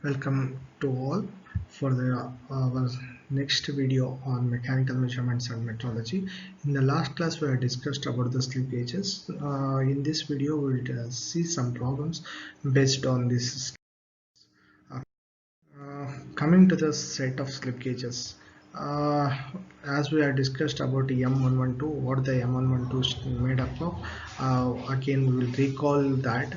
Welcome to all for our next video on mechanical measurements and metrology. In the last class, we have discussed about the slip gauges. In this video, we will see some problems based on this. Coming to the set of slip gauges, uh, as we have discussed about M112, what the M112 is made up of. Again, we will recall that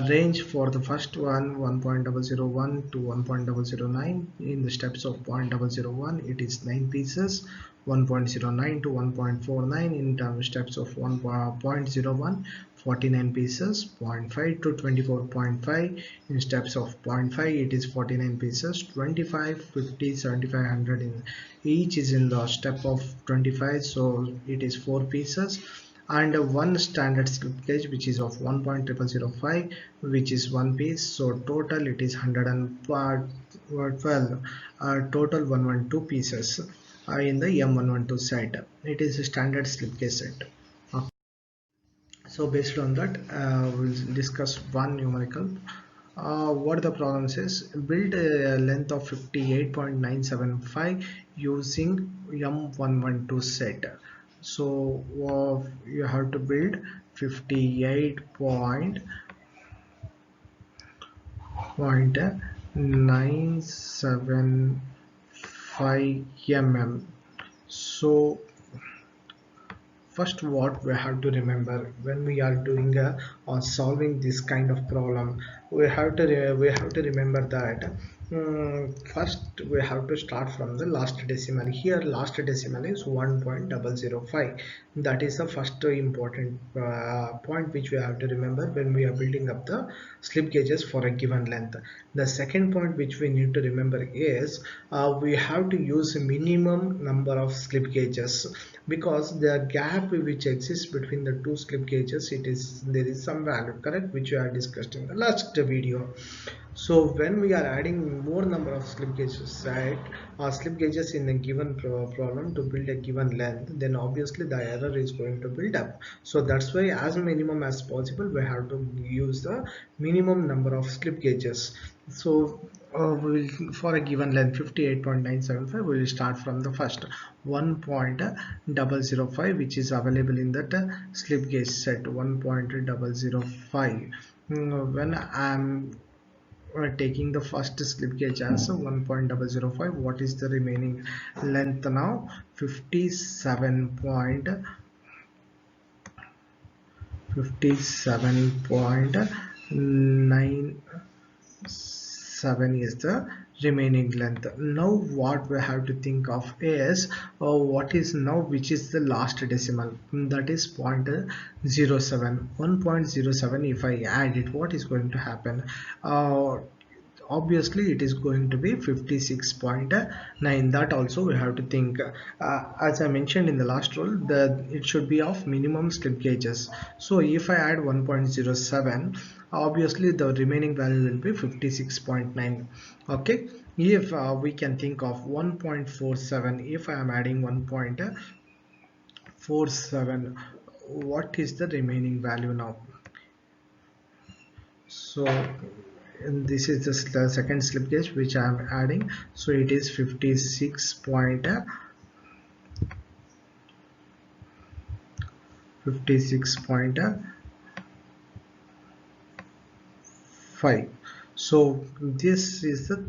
range for the first one 1.001 to 1.009. In the steps of 0.001, it is 9 pieces. 1.09 to 1.49 in terms steps of 1.01, 49 pieces. 0.5 to 24.5 in steps of 0.5, it is 49 pieces. 25, 50, 75, 100 in each is in the step of 25, so it is 4 pieces. And one standard slip gauge which is of 1.005, which is 1 piece, so total it is 112, total 112 pieces in the M112 set. It is a standard slip gauge set. So based on that, we'll discuss one numerical. What the problem says: build a length of 58.975 using M112 set. So you have to build 58.975 mm. So first, what we have to remember when we are doing or solving this kind of problem, we have to remember that first we have to start from the last decimal. Here last decimal is 1.005. that is the first important point which we have to remember when we are building up the slip gauges for a given length. The second point which we need to remember is we have to use a minimum number of slip gauges, because the gap which exists between the two slip gauges, there is some value, correct, which we are discussed in the last video. So when we are adding more number of slip gauges, right, or slip gauges in a given problem to build a given length, then obviously the error is going to build up. So that's why as minimum as possible we have to use the minimum number of slip gauges. So for a given length 58.975, we will start from the first 1.005, which is available in that slip gauge set 1.005. When I'm taking the first slip gauge as 1.005, what is the remaining length now? 57.97 is the remaining length. Now what we have to think of is what is now, which is the last decimal, that is 0.07. 1.07, if I add it, what is going to happen? Obviously it is going to be 56.9. that also we have to think. As I mentioned in the last rule, it should be of minimum slip gauges. So if I add 1.07, obviously the remaining value will be 56.9. okay, if we can think of 1.47, if I am adding 1.47, what is the remaining value now? So and this is the second slip gauge which I am adding, so it is 56.5. So this is the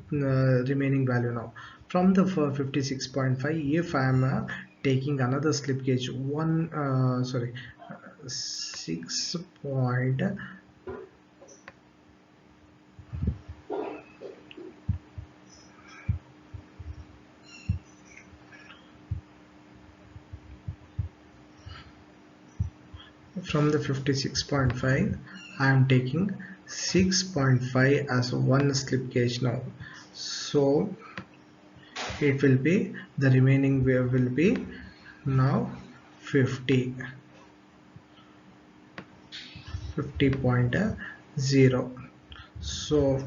remaining value now. From the 56.5, if I am taking another slip gauge 6. From the 56.5, I am taking 6.5 as one slip gauge now. So it will be, the remaining wave will be now 50, 50.0. So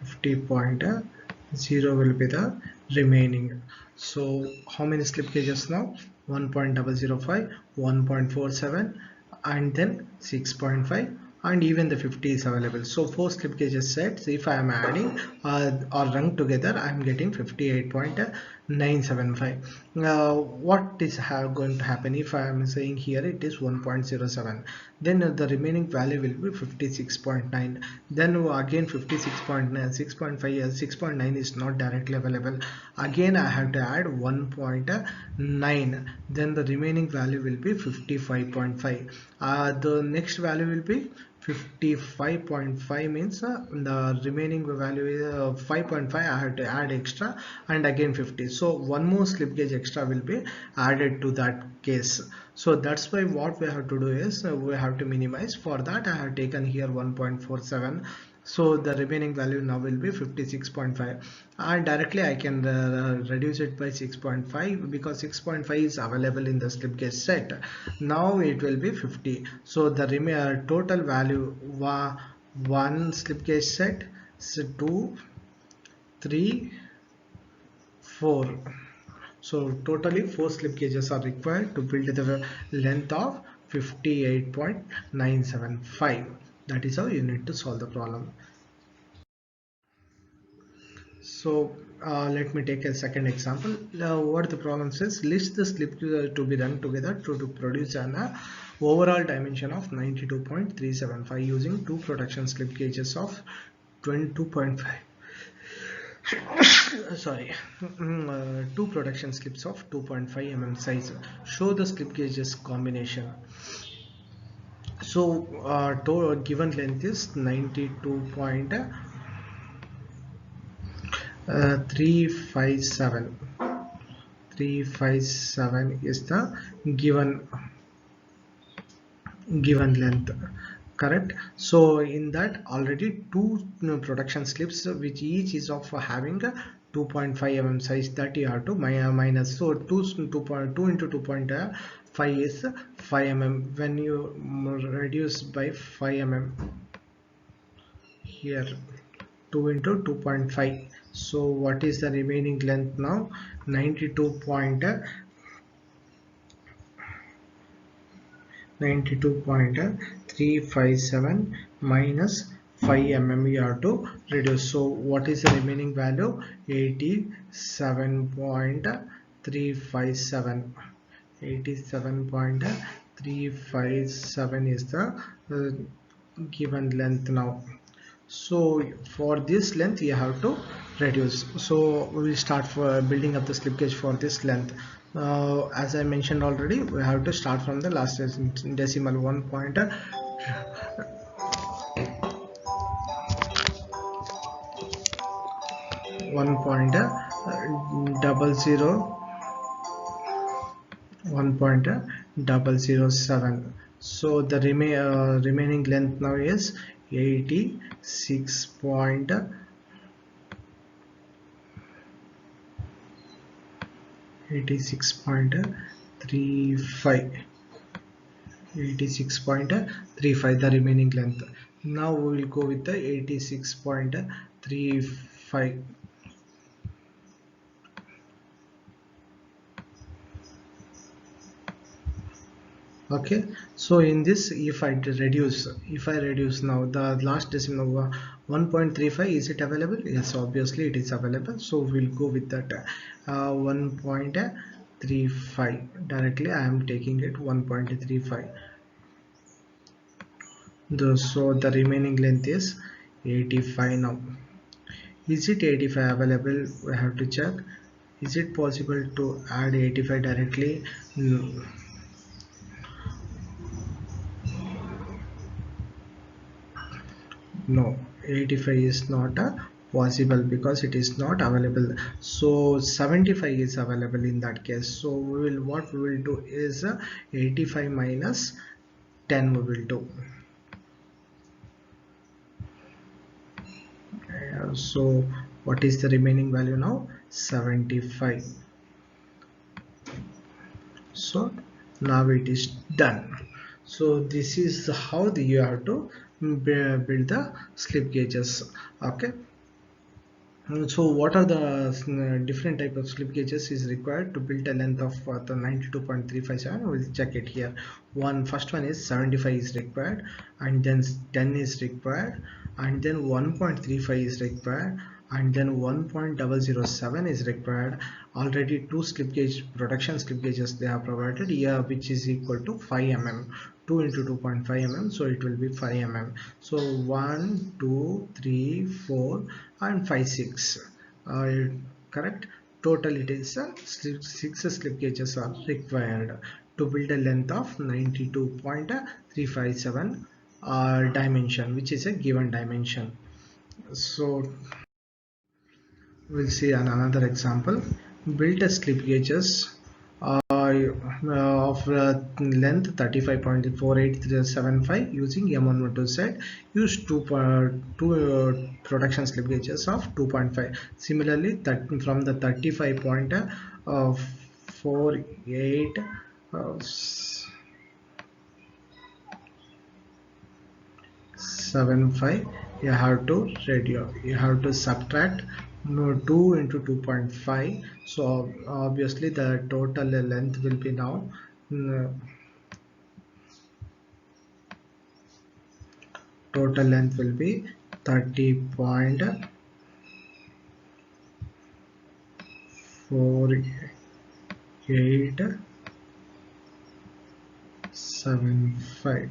50.0 will be the remaining. So how many slip gauges now? 1.005, 1.47, and then 6.5, and even the 50 is available. So four slip gauges sets, if I am adding or run together, I am getting 58.975. What is going to happen if I am saying here it is 1.07, then the remaining value will be 56.9. then again 56.9, 6.5, 6.9 is not directly available, again I have to add 1.9, then the remaining value will be 55.5. The next value will be 55.5, means the remaining value is 5.5. I have to add extra, and again 50, so one more slip gauge extra will be added to that case. So that's why what we have to do is we have to minimize. For that I have taken here 1.47, so the remaining value now will be 56.5, and directly I can reduce it by 6.5, because 6.5 is available in the slip gauge set. Now it will be 50, so the total value, one slip gauge set, so 2, 3, 4. So totally 4 slip gauges are required to build the length of 58.975. That is how you need to solve the problem. So let me take a second example. What the problem says: list the slip to be run together to produce an overall dimension of 92.375 using two production slip gauges of 22.5. Sorry, two production slips of 2.5 mm size. Show the slip gauges combination. So given length is 92.357. 357 is the given length, correct? So in that already two production slips, which each is of having a 2.5 mm size, that you have to minus. So 2.2 into 2.5 is 5 mm. When you reduce by 5 mm here, 2 into 2.5, so what is the remaining length now? 92.357 minus 5 mm you have to reduce. So what is the remaining value? 87.357. 87.357 is the given length now. So for this length you have to reduce. So we will start for building up the slip gauge for this length. As I mentioned already, we have to start from the last decimal 1.00 1.007. So the remaining length now is 86.35. 86.35, the remaining length. Now we will go with the 86.35. Okay, so in this, if I reduce now the last decimal 1.35, is it available? Yes, obviously it is available, so we'll go with that 1.35 directly. I am taking it 1.35. So the remaining length is 85 now. Is it 85 available? We have to check. Is it possible to add 85 directly? No, 85 is not possible because it is not available. So 75 is available in that case. So what we will do is 85 minus 10 we will do. So what is the remaining value now? 75. So now it is done. So this is how you have to build the slip gauges. Okay. So what are the different type of slip gauges is required to build a length of the 92.357? We'll check it here. First one is 75 is required, and then 10 is required, and then 1.35 is required, and then 1.007 is required. Already two slip gauge production slip gauges they have provided here, which is equal to 5 mm. 2 into 2.5 mm, so it will be 5 mm. So 1 2 3 4 and 5 6, correct. Total it is 6 slip gauges are required to build a length of 92.357 dimension, which is a given dimension. So we'll see another example. Build a slip gauges of length 35.4875 using M112 set. Use two production slip gauges of 2.5. Similarly, from the 35.48 75, you have to subtract 2 into 2.5. So obviously the total length will be now mm, total length will be 30.4875.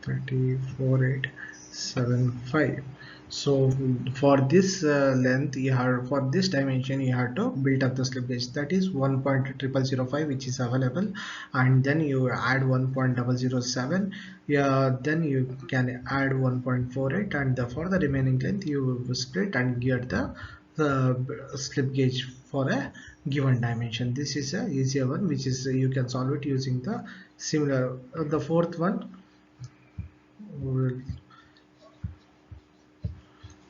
34875. So for this length you have, for this dimension you have to build up the slip gauge, that is 1.0005, which is available, and then you add 1.007. Yeah, then you can add 1.48, and for the remaining length you split and get the slip gauge for a given dimension. This is a easier one, which is you can solve it using the similar the fourth one.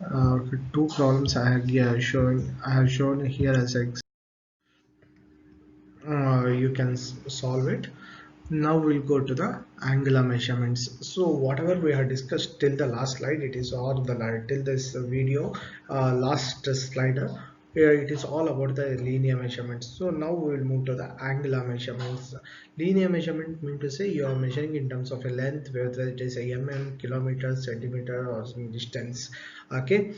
uh, Two problems I have shown here as you can solve it. Now we'll go to the angular measurements. So whatever we have discussed till the last slide, it is all the till this video last slider, it is all about the linear measurements. So now we will move to the angular measurements. Linear measurement mean to say you are measuring in terms of a length, whether it is a mm, kilometer, centimeter, or some distance. Okay.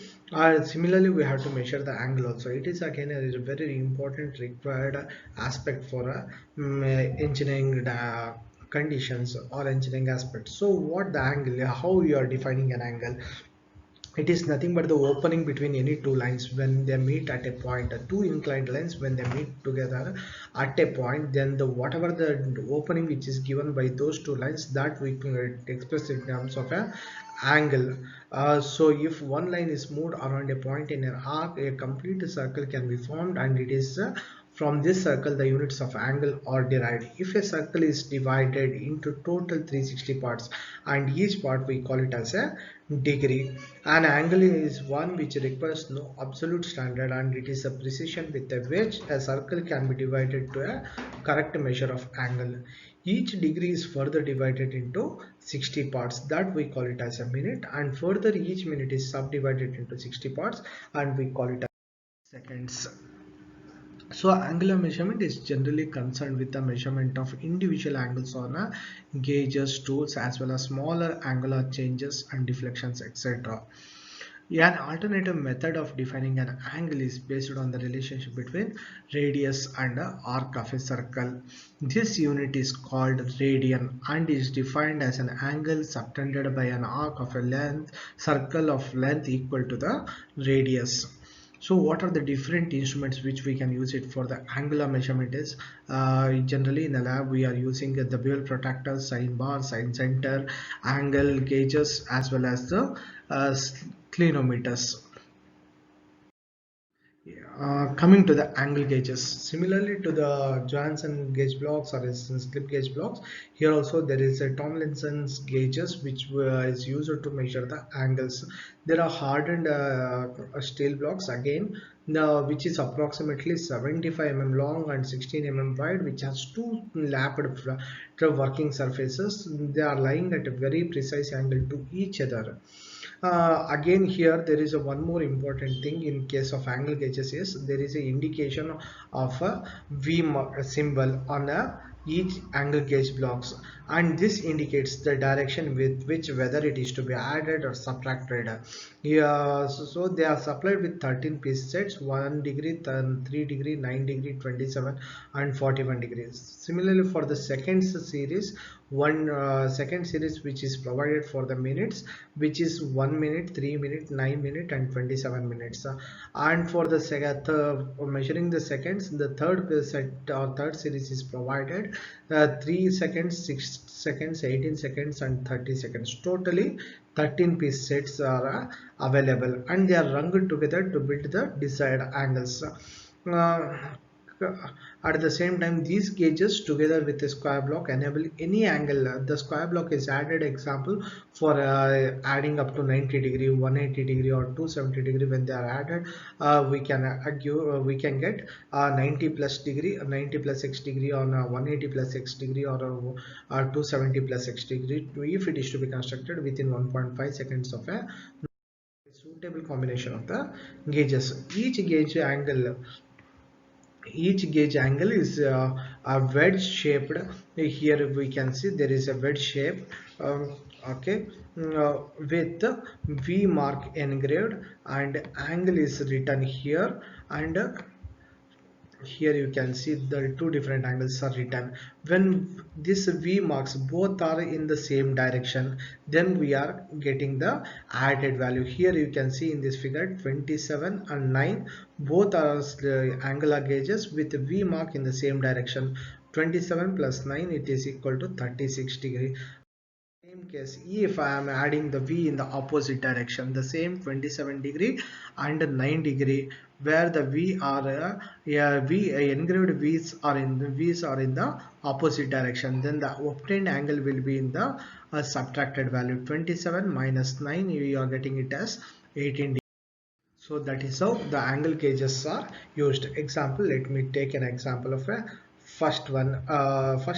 Similarly, we have to measure the angle also. It is again a very important required aspect for engineering conditions or engineering aspects. So what the angle, how you are defining an angle? It is nothing but the opening between any two lines when they meet at a point. Two inclined lines when they meet together at a point, then the whatever the opening which is given by those two lines, that we can express in terms of a angle. So if one line is moved around a point in an arc, a complete circle can be formed, and it is from this circle the units of angle are derived. If a circle is divided into total 360 parts, and each part we call it as a degree, an angle is one which requires no absolute standard, and it is a precision with which a circle can be divided to a correct measure of angle. Each degree is further divided into 60 parts, that we call it as a minute, and further each minute is subdivided into 60 parts, and we call it as seconds. So angular measurement is generally concerned with the measurement of individual angles on a gauges, tools, as well as smaller angular changes and deflections, etc. An alternative method of defining an angle is based on the relationship between radius and the arc of a circle. This unit is called radian and is defined as an angle subtended by an arc of a length circle of length equal to the radius. So what are the different instruments which we can use it for the angular measurement is generally in the lab we are using the bevel protractor, sine bar, sine center, angle gauges, as well as the uh, clinometers. Coming to the angle gauges, similarly to the Johansson gauge blocks or slip gauge blocks, here also there is a Tomlinson's gauges which is used to measure the angles. There are hardened steel blocks again, which is approximately 75 mm long and 16 mm wide, which has two lapped working surfaces. They are lying at a very precise angle to each other. Again, here there is a one more important thing in case of angle gauges is there is a indication of a symbol on each angle gauge blocks, and this indicates the direction with which whether it is to be added or subtracted. Yeah, so they are supplied with 13 piece sets: 1 degree, 3 degree, 9 degree, 27 and 41 degrees. Similarly for the second series which is provided for the minutes, which is 1 minute, 3 minute, 9 minute and 27 minutes. And for the measuring the seconds, the third set or third series is provided 3 seconds, 6 seconds, 18 seconds and 30 seconds. Totally 13 piece sets are available, and they are rung together to build the desired angles. At the same time, these gauges together with a square block enable any angle. The square block is added example for adding up to 90 degree, 180 degree or 270 degree. When they are added, we can get 90 plus degree, 90 plus x degree on 180 plus x degree or 270 plus x degree, if it is to be constructed within 1.5 seconds of a suitable combination of the gauges. Each gauge angle is a wedge shaped. Here we can see there is a wedge shape, okay, with V mark engraved, and angle is written here, and here you can see the two different angles are written. When this V marks both are in the same direction, then we are getting the added value. Here you can see in this figure 27 and 9 both are angular gauges with V mark in the same direction. 27 plus 9, it is equal to 36 degree. Same case, if I am adding the V in the opposite direction, the same 27 degree and 9 degree, where the V are engraved V's are in the opposite direction, then the obtained angle will be in the subtracted value. 27 minus 9, we are getting it as 18 degree. So that is how the angle gauges are used. Example, let me take an example of a first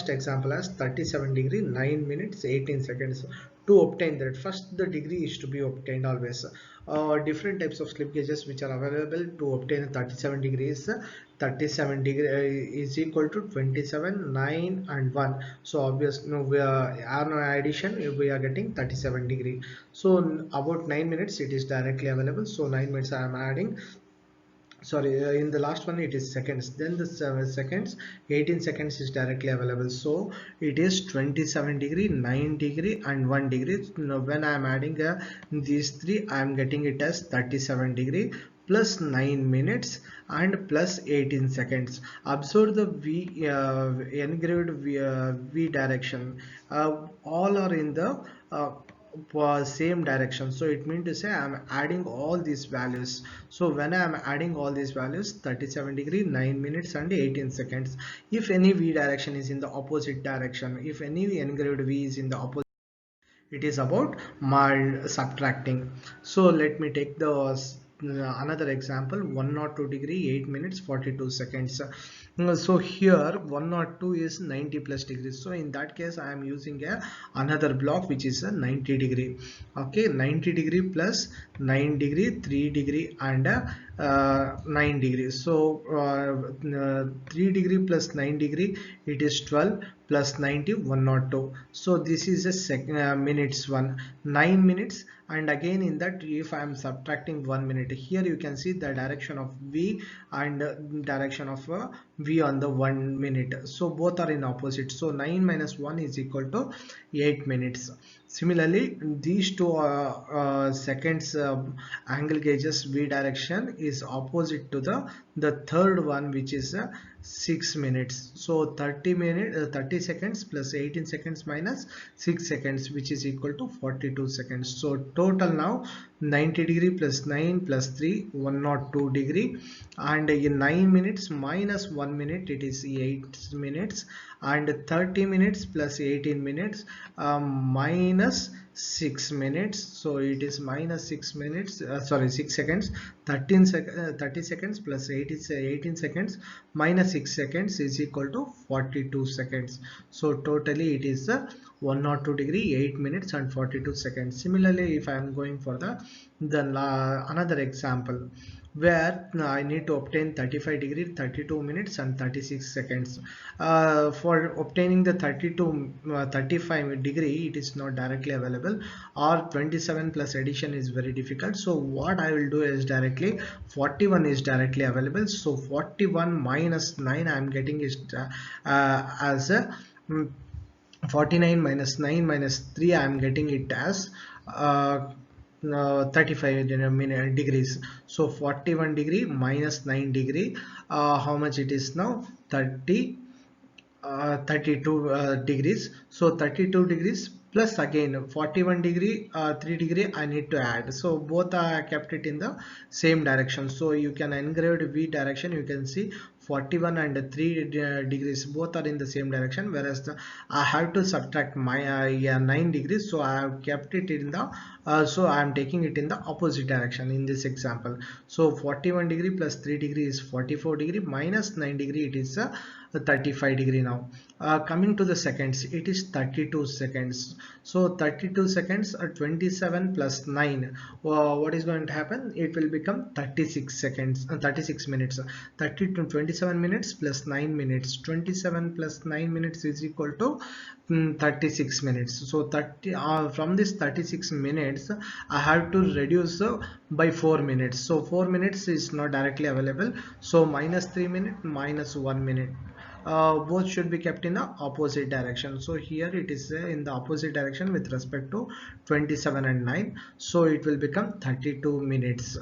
example as 37 degree, 9 minutes 18 seconds. To obtain that, first the degree is to be obtained always. Different types of slip gauges which are available to obtain 37 degrees. 37 degree is equal to 27, 9 and 1. So obviously, no, we are on addition we are getting 37 degree. So about 9 minutes it is directly available, so 9 minutes I am adding. Sorry, in the last one it is seconds, then the seconds, 18 seconds is directly available, so it is 27 degree, 9 degree and 1 degree. Now when I am adding these three, I am getting it as 37 degree plus 9 minutes and plus 18 seconds. Observe the V engraved V direction, all are in the same direction, so it means to say I am adding all these values. So when I am adding all these values, 37 degree, 9 minutes and 18 seconds, if any V direction is in the opposite direction, if any engraved V is in the opposite, it is about mild subtracting. So let me take the another example, 102 degree, 8 minutes 42 seconds. So here 102 is 90 plus degrees, so in that case I am using another block which is a 90 degree. Okay, 90 degree plus 9 degree, 3 degree and 9 degrees. So 3 degree plus 9 degree, it is 12 plus 90, 102. So this is a minutes one, 9 minutes, and again in that if I am subtracting 1 minute, here you can see the direction of V and direction of V on the 1 minute, so both are in opposite, so 9 minus 1 is equal to 8 minutes. Similarly, these two seconds angle gauges V direction is opposite to the third one, which is 6 minutes. So 30 seconds plus 18 seconds minus 6 seconds, which is equal to 42 seconds. So total now 90 degree plus 9 plus 3, 102 degree, and in 9 minutes minus 1 minute, it is 8 minutes, and 30 minutes plus 18 minutes minus 6 minutes. So it is minus 6 minutes, sorry, 6 seconds. 30 seconds plus 18 seconds minus 6 seconds is equal to 42 seconds. So totally it is 102 degree, 8 minutes and 42 seconds. Similarly, if I am going for the another example where I need to obtain 35 degree, 32 minutes and 36 seconds. For obtaining the 35 degree, it is not directly available, or 27 plus addition is very difficult. So what I will do is directly 41 is directly available. So 41 minus 9 I am getting is as a 49 minus 9 minus 3 I am getting it as 35 degrees. So 41 degree minus 9 degree, how much it is now? 32 degrees. So 32 degrees plus again 41 degree, 3 degree I need to add. So both are kept it in the same direction. So you can engrave V direction, you can see 41 and 3 degrees both are in the same direction, whereas I have to subtract my 9 degrees. So I have kept it in the so I am taking it in the opposite direction in this example. So 41 degree plus 3 degree is 44 degree, minus 9 degree it is 35 degree. Now coming to the seconds, it is 32 seconds. So 32 seconds 27 plus 9, what is going to happen? It will become 36 seconds, 36 minutes. 30 to 27 minutes plus 9 minutes, 27 plus 9 minutes is equal to 36 minutes. So 30 from this 36 minutes I have to reduce by 4 minutes. So 4 minutes is not directly available, so minus 3 minutes minus 1 minute, both should be kept in the opposite direction. So here it is in the opposite direction with respect to 27 and 9, so it will become 32 minutes.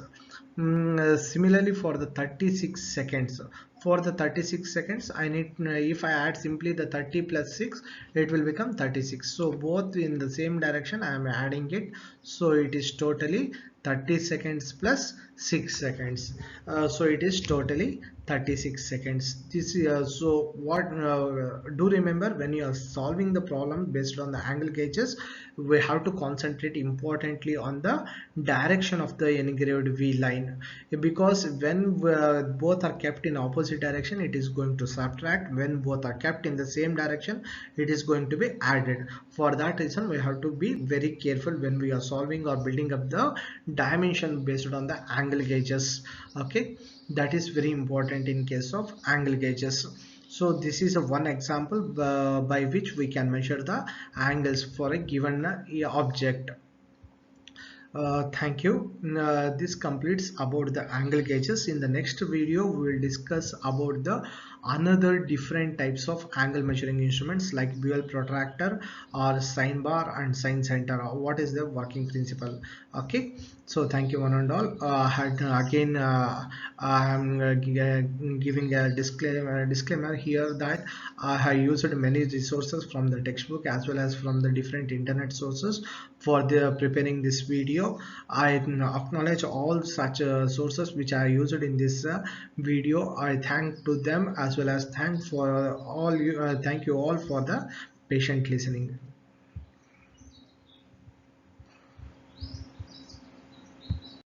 Similarly for the 36 seconds, for the 36 seconds I need, if I add simply the 30 plus 6, it will become 36. So both in the same direction I am adding it, so it is totally 30 seconds plus 6 seconds. So it is totally 36 seconds. This so what do remember, when you are solving the problem based on the angle gauges, we have to concentrate importantly on the direction of the engraved V line, because when both are kept in opposite direction it is going to subtract, when both are kept in the same direction it is going to be added. For that reason we have to be very careful when we are solving or building up the dimension based on the angle gauges. Okay, that is very important in case of angle gauges. So this is a one example by which we can measure the angles for a given object. Thank you. This completes about the angle gauges. In the next video we will discuss about the another different types of angle measuring instruments like buell protractor or sine bar and sine center. What is the working principle? Okay, so thank you one and all. Again I am giving a disclaimer here that I have used many resources from the textbook as well as from the different internet sources for the preparing this video. I acknowledge all such sources which I used in this video. I thank to them as well as thank for all you thank you all for the patient listening.